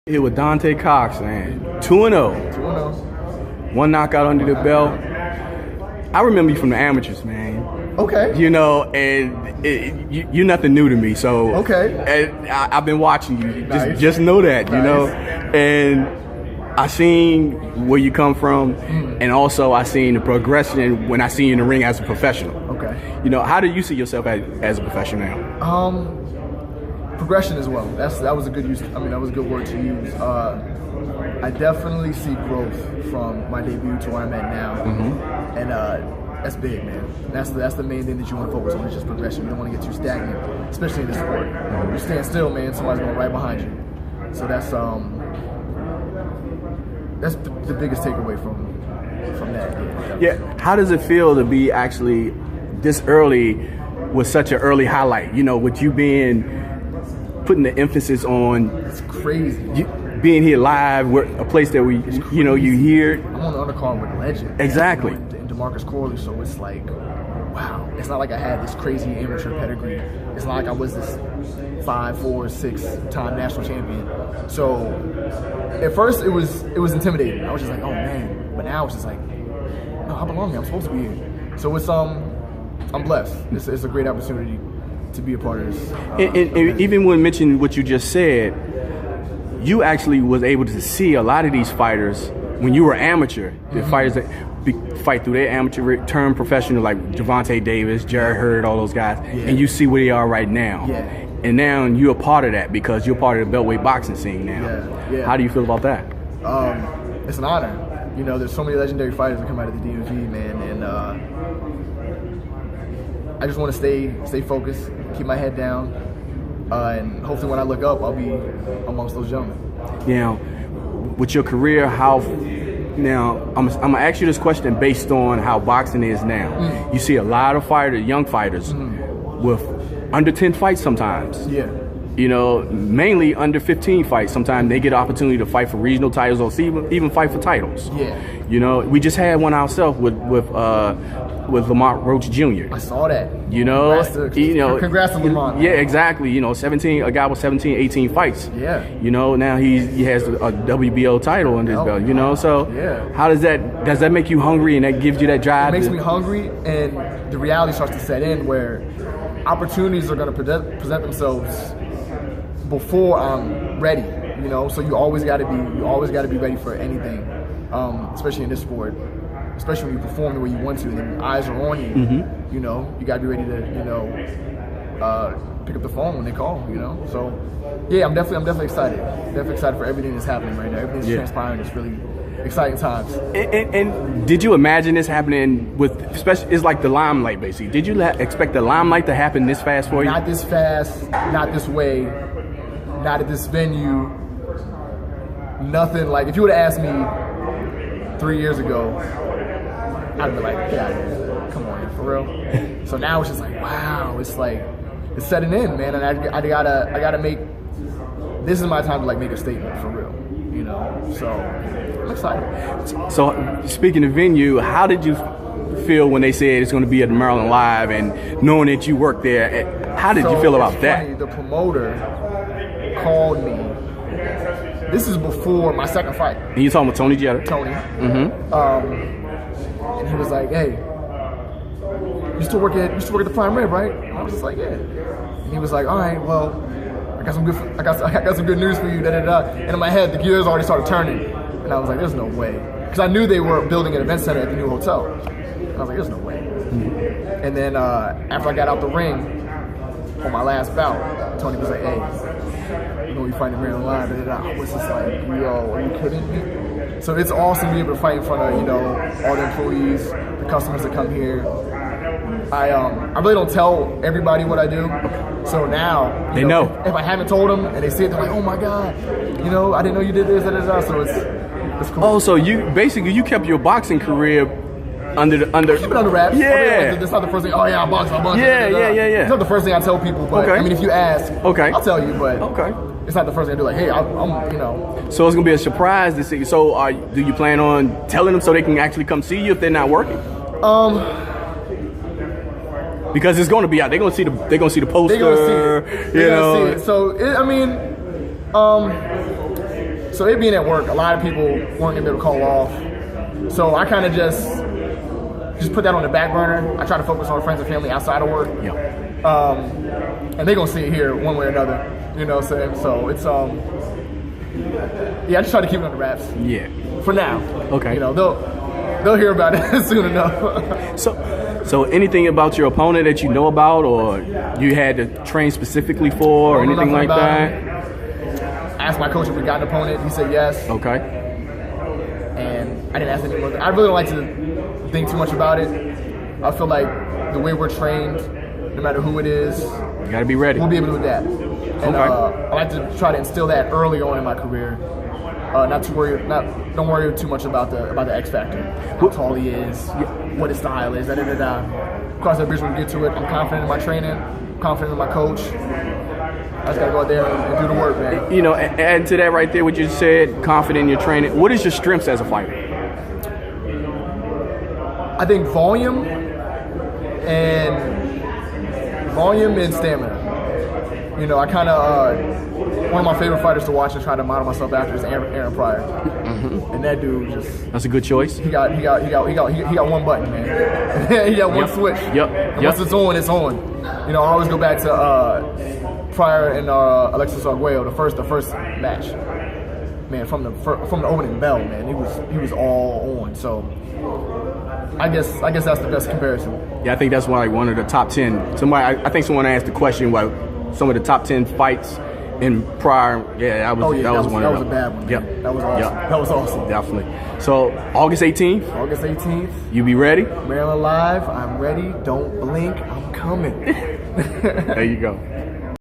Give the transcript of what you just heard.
Here with Dante Cox, man. 2-0. 2-0. One knockout under the belt. I remember you from the amateurs, man. Okay. You know, and you're nothing new to me. So okay. And I've been watching you. Nice. Just know that, you nice. know. And I seen where you come from, and also I seen the progression when I seen you in the ring as a professional. Okay. You know, how do you see yourself as a professional now? Progression as well. That was a good use. I mean, that was a good word to use. I definitely see growth from my debut to where I'm at now, and that's big, man. That's the main thing that you want to focus on is just progression. You don't want to get too stagnant, especially in this sport. You stand still, man. Somebody's going right behind you. So that's the biggest takeaway from that. Yeah. How does it feel to be actually this early with such an early highlight? You know, with you putting the emphasis on it's crazy. Being here live, a place that you hear. I'm on the undercard with a legend. Exactly. And DeMarcus Corley, so it's like, wow. It's not like I had this crazy amateur pedigree. It's not like I was this 5, 4, 6-time national champion. So at first it was intimidating. I was just like, oh man. But now it's just like, no, I belong here. I'm supposed to be here. So it's I'm blessed. It's a great opportunity to be a part of this. And even when mentioning what you just said, you actually was able to see a lot of these fighters when you were amateur. The fighters that fight through their amateur turn professional, like Dante Davis, Jared Hurd, all those guys, and you see where they are right now. Yeah. And now you're a part of that because you're part of the beltweight boxing scene now. Yeah. How do you feel about that? It's an honor. You know, there's so many legendary fighters that come out of the DMV, man, and I just want to stay focused, keep my head down, and hopefully when I look up, I'll be amongst those gentlemen. Now, with your career, now I'm gonna ask you this question based on how boxing is now. You see a lot of young fighters, with under 10 fights sometimes. Yeah. You know, mainly under 15 fights. Sometimes they get an opportunity to fight for regional titles or even fight for titles. Yeah. You know, we just had one ourselves with Lamont Roach Jr. I saw that. Congrats to Lamont. Yeah, exactly. You know, a guy with 17, 18 fights. Yeah. You know, now he has a WBO title under his belt. You know, so how does that make you hungry and that gives you that drive? It makes me hungry, and the reality starts to set in where opportunities are going to present themselves before I'm ready. You know, so you always got to be ready for anything, especially in this sport. Especially when you perform the way you want to, and then eyes are on you. You know, you gotta be ready to, pick up the phone when they call. You know, so yeah, I'm definitely excited. Definitely excited for everything that's happening right now. Everything's transpiring. It's really exciting times. And did you imagine this happening especially? It's like the limelight, basically. Did you expect the limelight to happen this fast for you? Not this fast. Not this way. Not at this venue. Nothing like if you would have asked me 3 years ago, I'd be like, get out of here. Come on, for real. So now it's just like, wow, it's like, it's setting in, man. And I gotta make, this is my time to like make a statement for real, you know? So I'm excited. So speaking of venue, how did you feel when they said it's going to be at the Maryland Live and knowing that you worked there? How did you feel about that? The promoter called me. This is before my second fight. And you talking about Tony Jetta? Tony. And he was like, "Hey, you still work at the Prime Rib, right?" And I was just like, "Yeah." And he was like, "All right, well, I got some good news for you." Da da da. And in my head, the gears already started turning, and I was like, "There's no way," because I knew they were building an event center at the new hotel. And I was like, "There's no way." And then after I got out the ring on my last bout, Tony was like, "Hey, you know you fight in Maryland Live." And I was just like, "Yo, are you kidding me?" So it's awesome to be able to fight in front of, all the employees, the customers that come here. I really don't tell everybody what I do. So now they know. If I haven't told them and they see it, they're like, "Oh my God, I didn't know you did this, da, da, da." So it's cool. Oh, so you kept your boxing career under. Keep it under wraps. Yeah. That's not the first thing. Oh yeah, I box. Yeah. It's not the first thing I tell people, but I mean, if you ask, I'll tell you. But it's not the first thing I do. Like, hey, I'm. So it's gonna be a surprise to see. So do you plan on telling them so they can actually come see you if they're not working? Because it's gonna be out. They're gonna see the poster. They're gonna see it. So So it being at work, a lot of people weren't gonna be able to call off. So I kind of just put that on the back burner. I try to focus on friends and family outside of work. Yeah. And they're gonna see it here one way or another. You know what I'm saying? So it's yeah, I just try to keep it on the wraps. Yeah. For now. Okay. You know, they'll hear about it soon enough. So anything about your opponent that you know about, or you had to train specifically for, or anything like that? I asked my coach if we got an opponent. He said yes. Okay. And I didn't ask any more. I really don't like to think too much about it. I feel like the way we're trained, no matter who it is, You got to be ready. we'll be able to adapt. And Okay. I like to try to instill that early on in my career. Don't worry too much about the X factor, how tall he is, what his style is, Cross that bridge when we get to it. I'm confident in my training, confident in my coach. I just gotta go out there and do the work, man. You know, add to that right there what you said, confident in your training. What is your strengths as a fighter? I think volume and stamina. You know, I kind of one of my favorite fighters to watch and try to model myself after is Aaron Pryor. Mm-hmm. And that dude That's a good choice. he got one button, man. He got one switch. And once it's on, it's on. You know, I always go back to Pryor and Alexis Arguello, the first match. Man, from the opening bell, man, he was all on. So I guess that's the best comparison. Yeah, I think that's why one of the top 10. I think someone asked the question about some of the top 10 fights in prior. Yeah, that was one of them. That was a bad one. Yep. That was awesome. Yep. That was awesome. Definitely. So August 18th. August 18th. You be ready? Maryland Live. I'm ready. Don't blink. I'm coming. There you go.